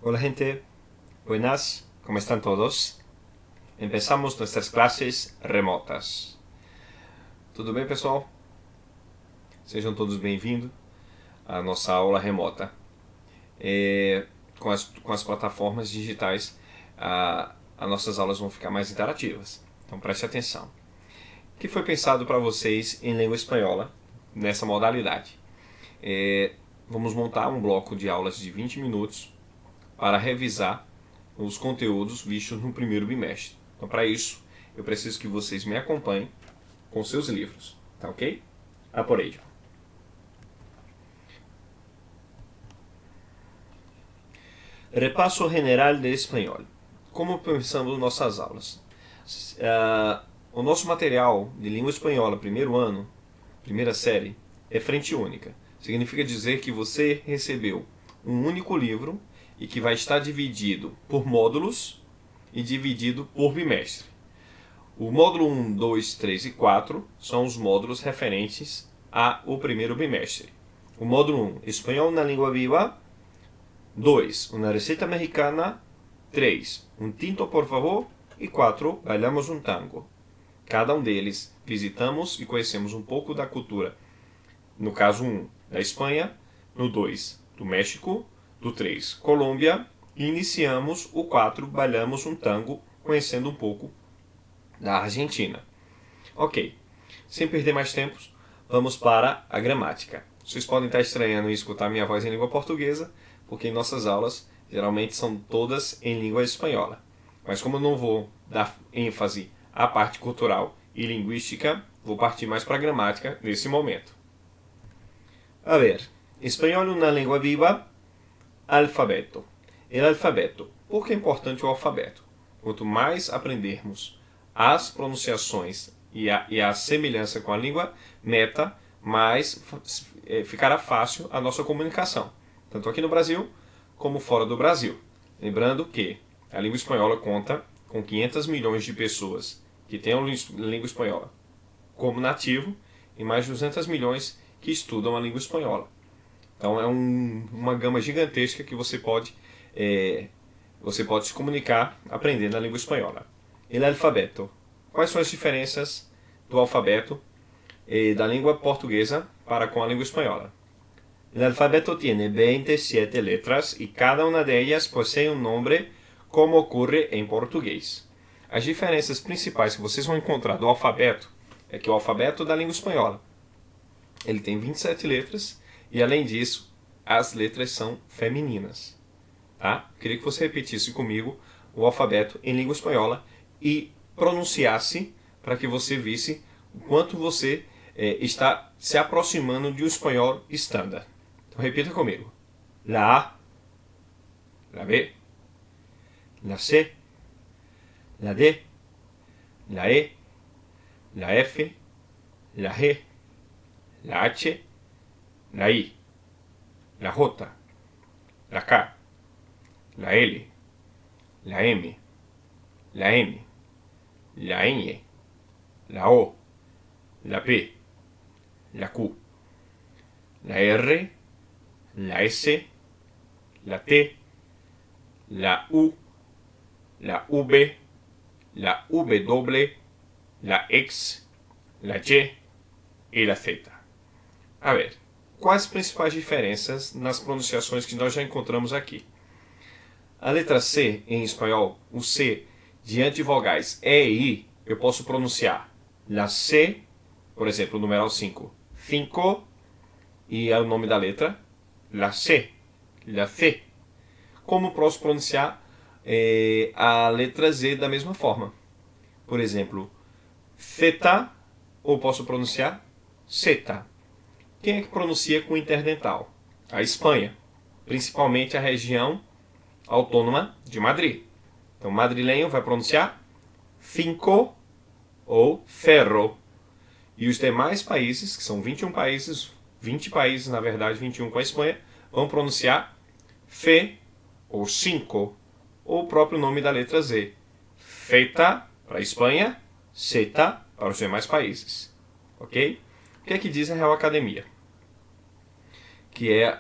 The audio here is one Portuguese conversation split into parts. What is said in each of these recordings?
Hola gente, buenas, ¿cómo están todos? Empezamos nuestras clases remotas. Tudo bem, pessoal? Sejam todos bem-vindos à nossa aula remota. Com as plataformas digitais, as nossas aulas vão ficar mais interativas. Então preste atenção. O que foi pensado para vocês em língua espanhola nessa modalidade? Vamos montar um bloco de aulas de 20 minutos para revisar os conteúdos vistos no primeiro bimestre. Então, para isso, eu preciso que vocês me acompanhem com seus livros, tá ok? A por ello. Repasso general de espanhol. Como pensamos nossas aulas? O nosso material de língua espanhola, primeiro ano, primeira série, é frente única. Significa dizer que você recebeu um único livro e que vai estar dividido por módulos e dividido por bimestre. O módulo 1, 2, 3 e 4 são os módulos referentes ao primeiro bimestre. O módulo 1, Espanhol na Língua Viva. 2, Uma Receita Mexicana. 3, Um Tinto, por favor. E 4, Bailamos um Tango. Cada um deles visitamos e conhecemos um pouco da cultura. No caso 1, da Espanha. No 2, do México. Do 3, Colômbia. E iniciamos o 4, Bailamos um Tango, conhecendo um pouco da Argentina. Ok, sem perder mais tempo, vamos para a gramática. Vocês podem estar estranhando em escutar minha voz em língua portuguesa, porque em nossas aulas geralmente são todas em língua espanhola. Mas como eu não vou dar ênfase à parte cultural e linguística, vou partir mais para a gramática nesse momento. A ver, espanhol na língua viva, alfabeto. El alfabeto. Por que é importante o alfabeto? Quanto mais aprendermos as pronunciações e a semelhança com a língua meta, mais ficará fácil a nossa comunicação, tanto aqui no Brasil como fora do Brasil. Lembrando que a língua espanhola conta com 500 milhões de pessoas que têm a língua espanhola como nativo e mais de 200 milhões que estudam a língua espanhola. Então é uma gama gigantesca que você pode se comunicar aprendendo a língua espanhola. El alfabeto. Quais são as diferenças do alfabeto da língua portuguesa para com a língua espanhola? El alfabeto tiene 27 letras y cada una de ellas posee un nombre como ocurre em português. As diferenças principais que vocês vão encontrar do alfabeto é que o alfabeto da língua espanhola ele tem 27 letras e, além disso, as letras são femininas. Tá? Queria que você repetisse comigo o alfabeto em língua espanhola e pronunciasse para que você visse o quanto você está se aproximando de um espanhol estándar. Então repita comigo. La A, la B, la C, la D, la E, la F, la G, la H, la I, la J, la K, la L, la M, la N, la N, la O, la P, la Q, la R, la S, la T, la U, la V, la W, la X, la Y e la Z. A ver, quais as principais diferenças nas pronunciações que nós já encontramos aqui? A letra C em espanhol, o C diante de vogais E e I, eu posso pronunciar la C, por exemplo, o numeral 5, cinco, e é o nome da letra, la C, la C. Como posso pronunciar a letra Z da mesma forma? Por exemplo, Z, ou posso pronunciar Z. Quem é que pronuncia com interdental? A Espanha, principalmente a região autônoma de Madrid. Então, o madrilenho vai pronunciar cinco ou ferro. E os demais países, que são 21 países, 20 países, na verdade, 21 com a Espanha, vão pronunciar fe ou cinco, ou o próprio nome da letra Z. Feta para a Espanha, zeta para os demais países. Ok? O que é que diz a Real Academia? Que é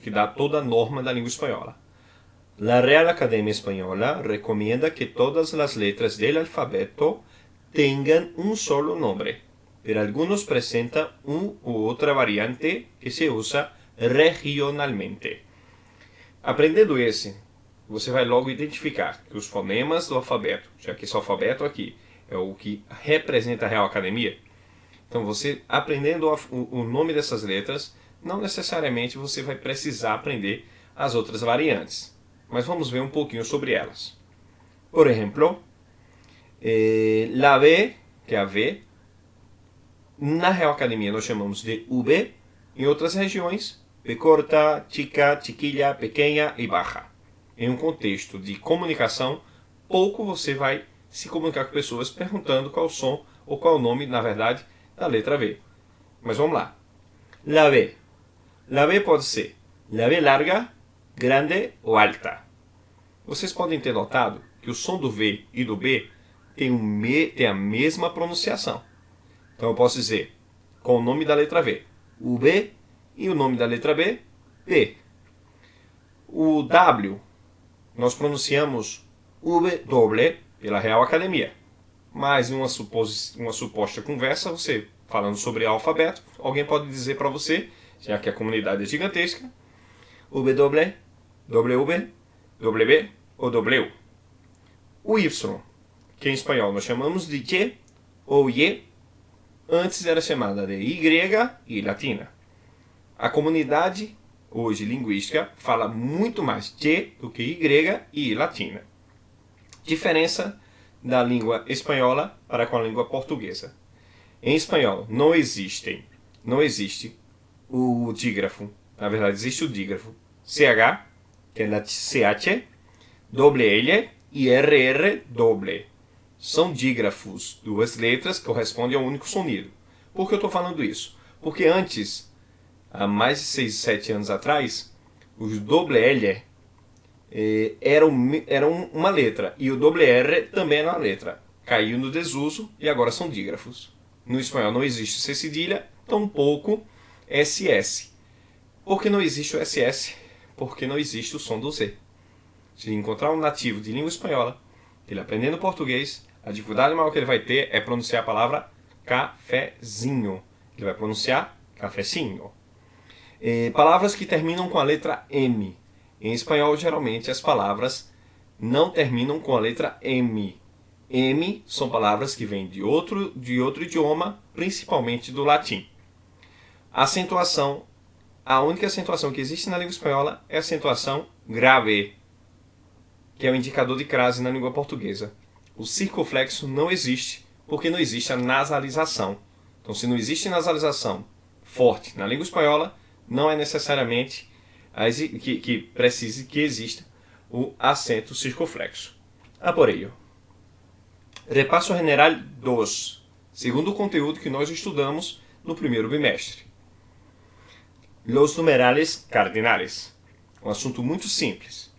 que dá toda a norma da língua espanhola. La Real Academia Española recomienda que todas las letras del alfabeto tengan un solo nombre, pero algunos presentan una u otra variante que se usa regionalmente. Aprendendo esse, você vai logo identificar que os fonemas do alfabeto, já que esse alfabeto aqui é o que representa a Real Academia, então você aprendendo o nome dessas letras, não necessariamente você vai precisar aprender as outras variantes, mas vamos ver um pouquinho sobre elas. Por exemplo, la V, que é a V, na Real Academia nós chamamos de V, em outras regiões, V corta, chica, chiquilla, pequena e baja. Em um contexto de comunicação, pouco você vai se comunicar com pessoas perguntando qual o som ou qual o nome, na verdade, da letra V. Mas vamos lá. La V. La V pode ser la V larga, grande ou alta. Vocês podem ter notado que o som do V e do B tem a mesma pronunciação. Então eu posso dizer, com o nome da letra V, o B, e o nome da letra B, P. O W, nós pronunciamos W pela Real Academia. Mas em uma suposta conversa, você falando sobre alfabeto, alguém pode dizer para você, já que a comunidade é gigantesca, W, W, W ou W. O Y, que em espanhol nós chamamos de Y ou Y, antes era chamada de Y e latina. A comunidade, hoje linguística, fala muito mais Y do que Y e latina. Diferença da língua espanhola para com a língua portuguesa. Em espanhol não existe o dígrafo. Na verdade, existe o dígrafo CH, que é a CH, L e RR doble. São dígrafos, duas letras que correspondem a um único sonido. Por que eu estou falando isso? Porque antes, há mais de 6, 7 anos atrás, os L eram uma letra e o R também era uma letra. Caiu no desuso e agora são dígrafos. No espanhol não existe C cedilha, tampouco SS. Por que não existe o SS? Porque não existe o som do Z. Se encontrar um nativo de língua espanhola, ele aprendendo português, a dificuldade maior que ele vai ter é pronunciar a palavra cafezinho. Ele vai pronunciar cafecinho. Palavras que terminam com a letra M. Em espanhol, geralmente, as palavras não terminam com a letra M. M são palavras que vêm de outro idioma, principalmente do latim. Acentuação. A única acentuação que existe na língua espanhola é a acentuação grave, que é o indicador de crase na língua portuguesa. O circunflexo não existe, porque não existe a nasalização. Então, se não existe nasalização forte na língua espanhola, não é necessariamente que precise que exista o acento circunflexo. A por ello. Repasso General 2, segundo o conteúdo que nós estudamos no primeiro bimestre. Los numerales cardinales. Um assunto muito simples.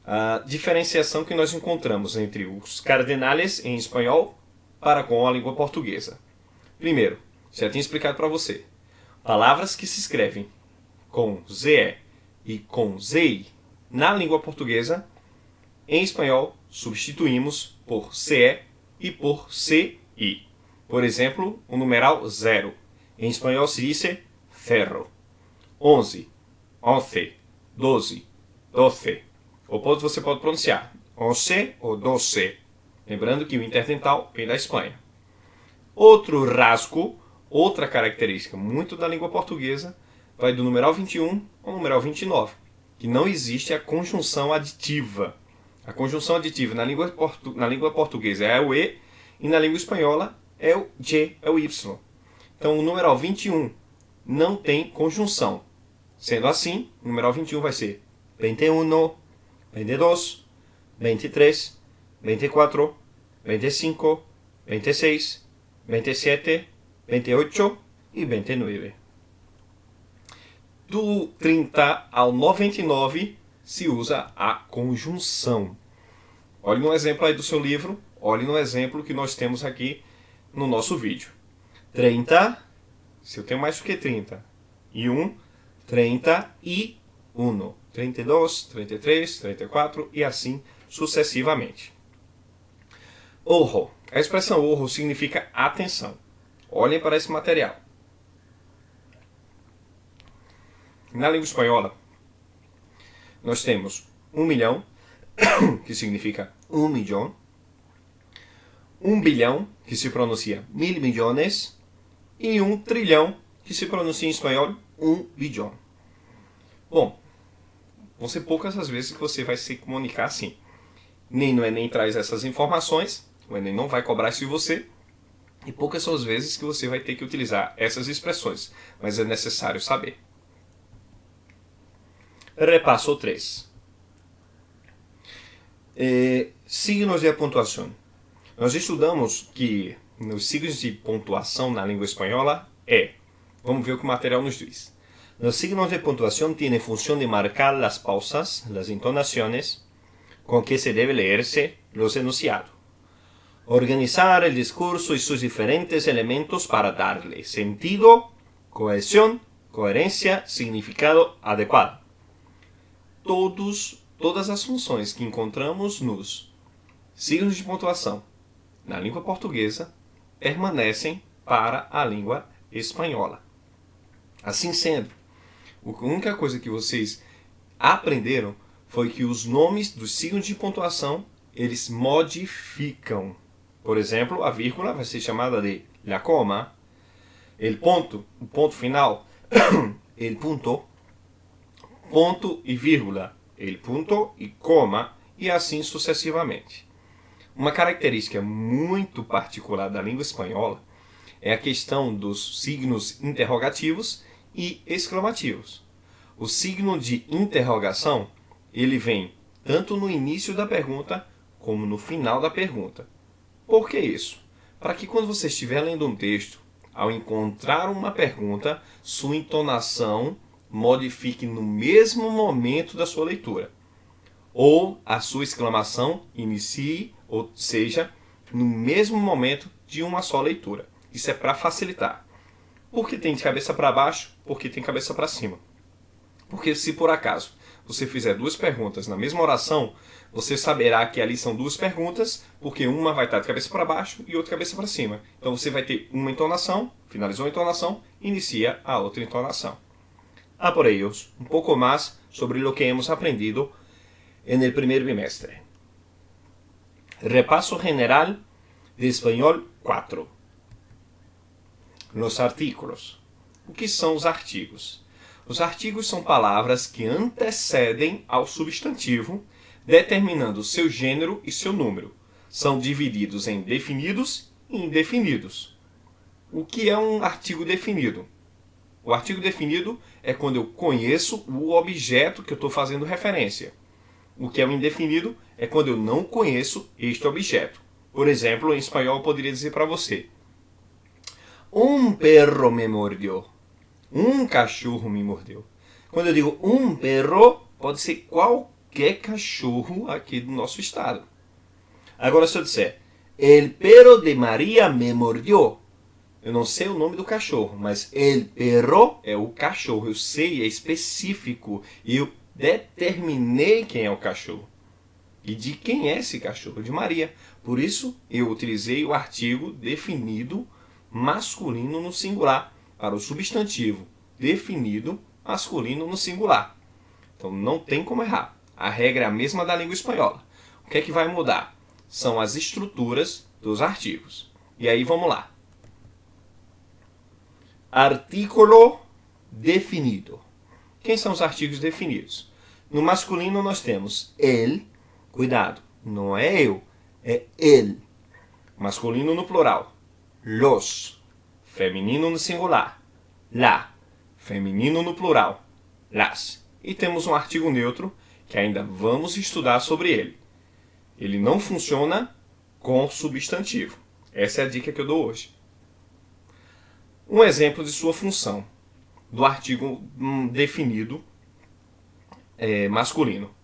A diferenciação que nós encontramos entre os cardinales em espanhol para com a língua portuguesa. Primeiro, já tinha explicado para você. Palavras que se escrevem com ZE e com ZI na língua portuguesa, em espanhol substituímos por CE e por CI. Por exemplo, o numeral 0. Em espanhol se diz ferro. 11, 11, 12, 12. Ou você pode pronunciar 11 ou 12. Lembrando que o interdental vem da Espanha. Outro rasgo, outra característica muito da língua portuguesa, vai do numeral 21 ao numeral 29, que não existe a conjunção aditiva. A conjunção aditiva na língua portuguesa é o E e na língua espanhola é o J, é o Y. Então o numeral 21 não tem conjunção. Sendo assim, o numeral 21 vai ser 21, 22, 23, 24, 25, 26, 27, 28 e 29. Do 30 ao 99 se usa a conjunção. Olhe no exemplo aí do seu livro, olhe no exemplo que nós temos aqui no nosso vídeo. 30, se eu tenho mais do que 30, e 1, 30 e 1. 32, 33, 34 e assim sucessivamente. Ojo. A expressão ojo significa atenção. Olhem para esse material. Na língua espanhola, nós temos 1 milhão, que significa 1 milhão, 1 bilhão, que se pronuncia 1000 milhões, e 1 trilhão, que se pronuncia em espanhol 1 bilhão. Bom, vão ser poucas as vezes que você vai se comunicar assim. No Enem traz essas informações, o Enem não vai cobrar isso de você, e poucas são as vezes que você vai ter que utilizar essas expressões, mas é necessário saber. Repasso 3. Signos de pontuação. Nós estudamos que nos signos de pontuação na língua espanhola vamos ver o que o material nos diz. Los signos de puntuación tienen función de marcar las pausas, las entonaciones con que se debe leerse los enunciados. Organizar el discurso y sus diferentes elementos para darle sentido, cohesión, coherencia, significado adecuado. Todas as funções que encontramos nos signos de pontuação na língua portuguesa permanecem para a língua espanhola. Assim sendo, a única coisa que vocês aprenderam foi que os nomes dos signos de pontuação eles modificam. Por exemplo, a vírgula vai ser chamada de la coma, o ponto final, el punto, ponto e vírgula, el punto e coma, e assim sucessivamente. Uma característica muito particular da língua espanhola é a questão dos signos interrogativos e exclamativos. O signo de interrogação, ele vem tanto no início da pergunta como no final da pergunta. Por que isso? Para que quando você estiver lendo um texto, ao encontrar uma pergunta, sua entonação modifique no mesmo momento da sua leitura. Ou a sua exclamação inicie, ou seja, no mesmo momento de uma só leitura. Isso é para facilitar. Por que tem de cabeça para baixo? Porque tem cabeça para cima. Porque se por acaso você fizer duas perguntas na mesma oração, você saberá que ali são duas perguntas, porque uma vai estar de cabeça para baixo e outra de cabeça para cima. Então você vai ter uma entonação, finalizou a entonação, inicia a outra entonação. A por ellos, um pouco mais sobre o que hemos aprendido no primeiro bimestre. Repaso general de espanhol 4. Los artículos. O que são os artigos? Os artigos são palavras que antecedem ao substantivo, determinando seu gênero e seu número. São divididos em definidos e indefinidos. O que é um artigo definido? O artigo definido é quando eu conheço o objeto que eu estou fazendo referência. O que é um indefinido é quando eu não conheço este objeto. Por exemplo, em espanhol eu poderia dizer para você: um perro me mordió. Um cachorro me mordeu. Quando eu digo um perro, pode ser qualquer cachorro aqui do nosso estado. Agora, se eu disser el perro de Maria me mordió, eu não sei o nome do cachorro, mas el perro é o cachorro. Eu sei, é específico. E eu determinei quem é o cachorro. E de quem é esse cachorro? De Maria. Por isso, eu utilizei o artigo definido masculino no singular para o substantivo definido masculino no singular. Então não tem como errar. A regra é a mesma da língua espanhola. O que é que vai mudar? São as estruturas dos artigos. E aí vamos lá. Artículo definido. Quem são os artigos definidos? No masculino nós temos el, cuidado, não é eu, é el. Masculino no plural, los. Feminino no singular, la. Feminino no plural, las. E temos um artigo neutro que ainda vamos estudar sobre ele. Ele não funciona com substantivo. Essa é a dica que eu dou hoje. Um exemplo de sua função do artigo definido masculino.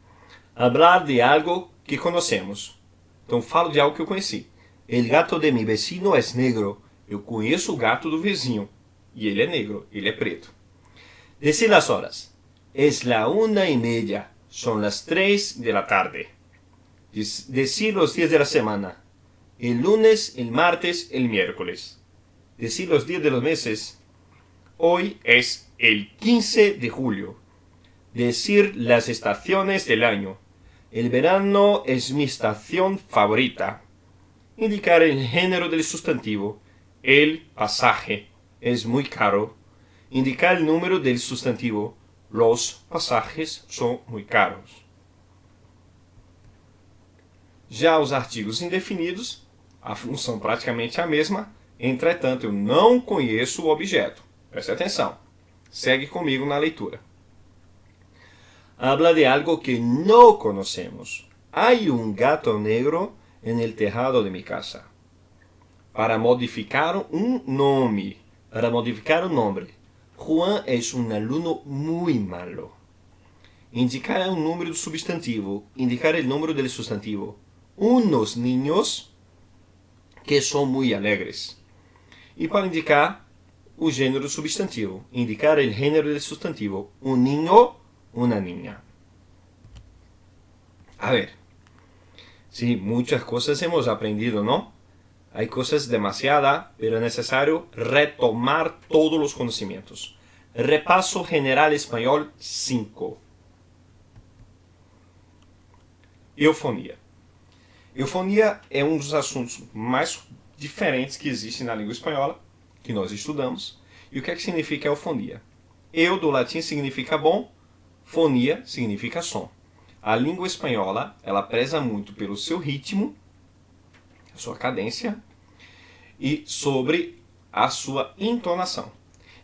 Hablar de algo que conhecemos. Então falo de algo que eu conheci. El gato de mi vecino es negro. Eu conheço o gato do vizinho. E ele é negro, ele é preto. Decir las horas. Es la 1:30. Son las 3 de la tarde. Decir los días de la semana. El lunes, el martes, el miércoles. Decir los días de los meses. Hoy es el 15 de julio. Decir las estaciones del año. El verano es mi estación favorita. Indicar el género del sustantivo. El pasaje es muy caro. Indicar el número del sustantivo. Los pasajes son muy caros. Já os artigos indefinidos, a função praticamente é a mesma, entretanto eu não conheço o objeto. Preste atenção. Segue comigo na leitura. Habla de algo que no conocemos. Hay un gato negro en el tejado de mi casa. Para modificar un nombre. Juan es un alumno muy malo. Indicar un número do substantivo. Indicar el número del sustantivo. Unos niños que son muy alegres. E para indicar o gênero substantivo. Indicar el género del sustantivo. Un niño, una niña. A ver. Sí, muchas cosas hemos aprendido, ¿no? Hay cosas demasiadas, pero es necesario retomar todos los conocimientos. Repaso General Espanhol 5. Eufonia. Eufonia é um dos assuntos mais diferentes que existem na língua espanhola, que nós estudamos. E o que é que significa eufonia? Eu, do latim, significa bom, fonia significa som. A língua espanhola, ela preza muito pelo seu ritmo, a sua cadência, e sobre a sua entonação.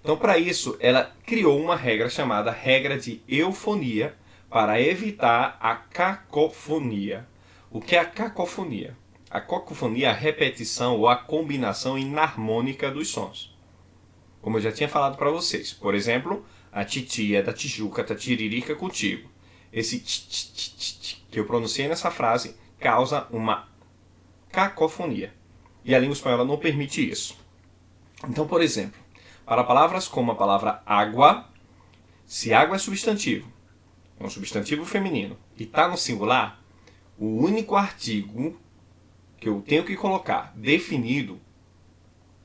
Então, para isso, ela criou uma regra chamada regra de eufonia para evitar a cacofonia. O que é a cacofonia? A cacofonia é a repetição ou a combinação inarmônica dos sons. Como eu já tinha falado para vocês. Por exemplo, a titia da Tijuca tá tiririca contigo. Esse que eu pronunciei nessa frase causa uma cacofonia. E a língua espanhola não permite isso. Então, por exemplo, para palavras como a palavra água, se água é substantivo feminino, e está no singular, o único artigo que eu tenho que colocar definido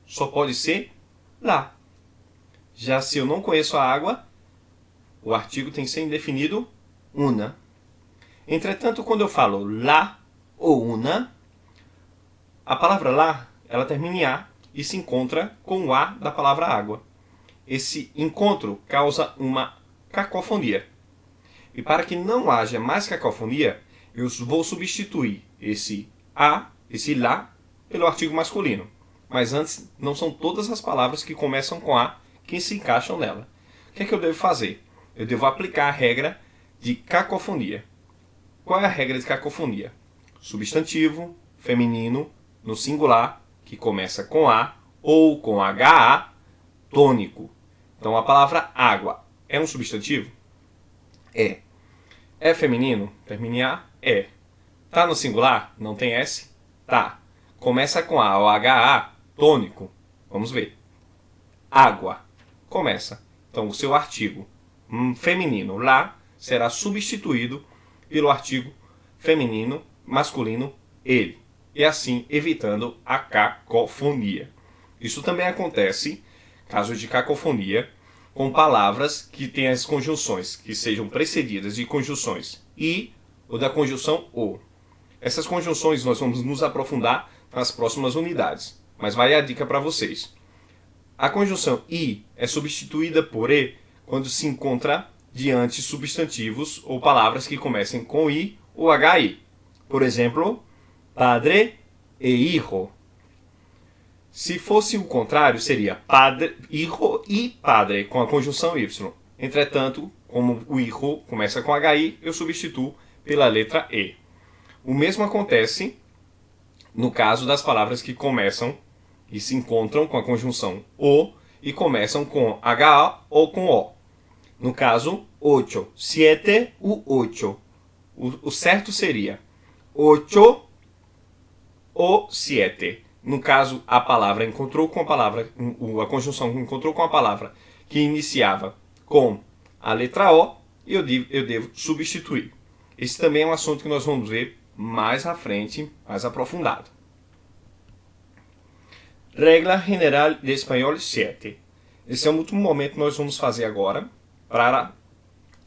só pode ser lá. Já se eu não conheço a água, o artigo tem que ser indefinido una. Entretanto, quando eu falo lá ou una, a palavra lá, ela termina em A e se encontra com o A da palavra água. Esse encontro causa uma cacofonia. E para que não haja mais cacofonia, eu vou substituir esse A, esse lá, pelo artigo masculino. Mas antes, não são todas as palavras que começam com A que se encaixam nela. O que é que eu devo fazer? Eu devo aplicar a regra de cacofonia. Qual é a regra de cacofonia? Substantivo feminino no singular que começa com A ou com HA tônico. Então a palavra água é um substantivo? É. É feminino? Termina em A? É. Tá no singular? Não tem S? Tá. Começa com A ou HA tônico? Vamos ver. Água. Começa. Então o seu artigo feminino lá será substituído pelo artigo feminino masculino ele. E assim evitando a cacofonia. Isso também acontece, caso de cacofonia, com palavras que têm as conjunções que sejam precedidas de conjunções I ou da conjunção O. Essas conjunções nós vamos nos aprofundar nas próximas unidades, mas vai a dica para vocês. A conjunção I é substituída por E quando se encontra diante substantivos ou palavras que comecem com I ou HI. Por exemplo, padre e hijo. Se fosse o contrário, seria padre, hijo e padre, com a conjunção Y. Entretanto, como o hijo começa com HI, eu substituo pela letra E. O mesmo acontece no caso das palavras que começam e se encontram com a conjunção O e começam com HA ou com O. No caso, ocho, siete, o ocho. O certo seria ocho ou siete. No caso, a palavra encontrou com a palavra, a conjunção encontrou com a palavra que iniciava com a letra O e eu devo substituir. Esse também é um assunto que nós vamos ver mais à frente, mais aprofundado. Regra General de Espanhol 7. Esse é o último momento que nós vamos fazer agora para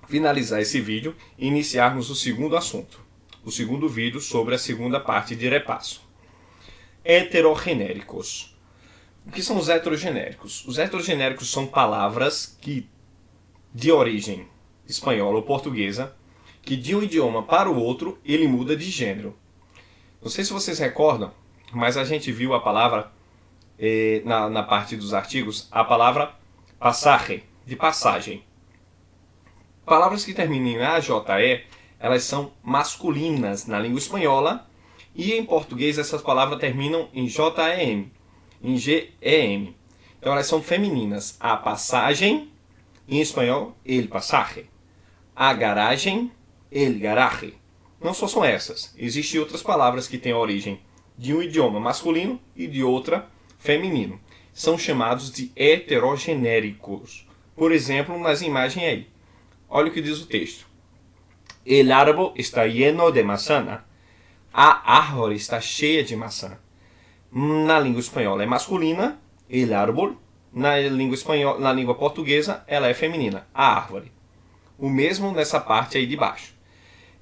finalizar esse vídeo e iniciarmos o segundo assunto. O segundo vídeo sobre a segunda parte de repasso. Heterogenéricos. O que são os heterogenéricos? Os heterogenéricos são palavras de origem espanhola ou portuguesa, que de um idioma para o outro ele muda de gênero. Não sei se vocês recordam, mas a gente viu a palavra, na parte dos artigos, a palavra pasaje, de passagem. Palavras que terminam em AJE, elas são masculinas na língua espanhola, e em português essas palavras terminam em JEM, em GEM. Então elas são femininas. A passagem, em espanhol, el pasaje. A garagem, el garaje. Não só são essas. Existem outras palavras que têm a origem de um idioma masculino e de outra feminino. São chamados de heterogenéricos. Por exemplo, nas imagens aí. Olha o que diz o texto. El árbol está lleno de manzana. A árvore está cheia de maçã. Na língua espanhola é masculina, el árbol. Na língua portuguesa, ela é feminina, a árvore. O mesmo nessa parte aí de baixo.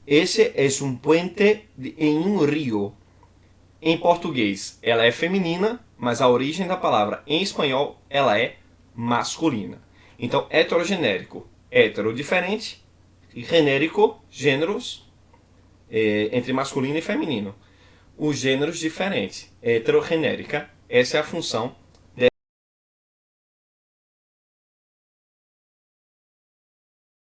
Esse é um puente em um rio. Em português, ela é feminina, mas a origem da palavra em espanhol, ela é masculina. Então, heterogenérico, hetero diferente, e genérico, gêneros, entre masculino e feminino. Os gêneros diferentes, heterogenérica, essa é a função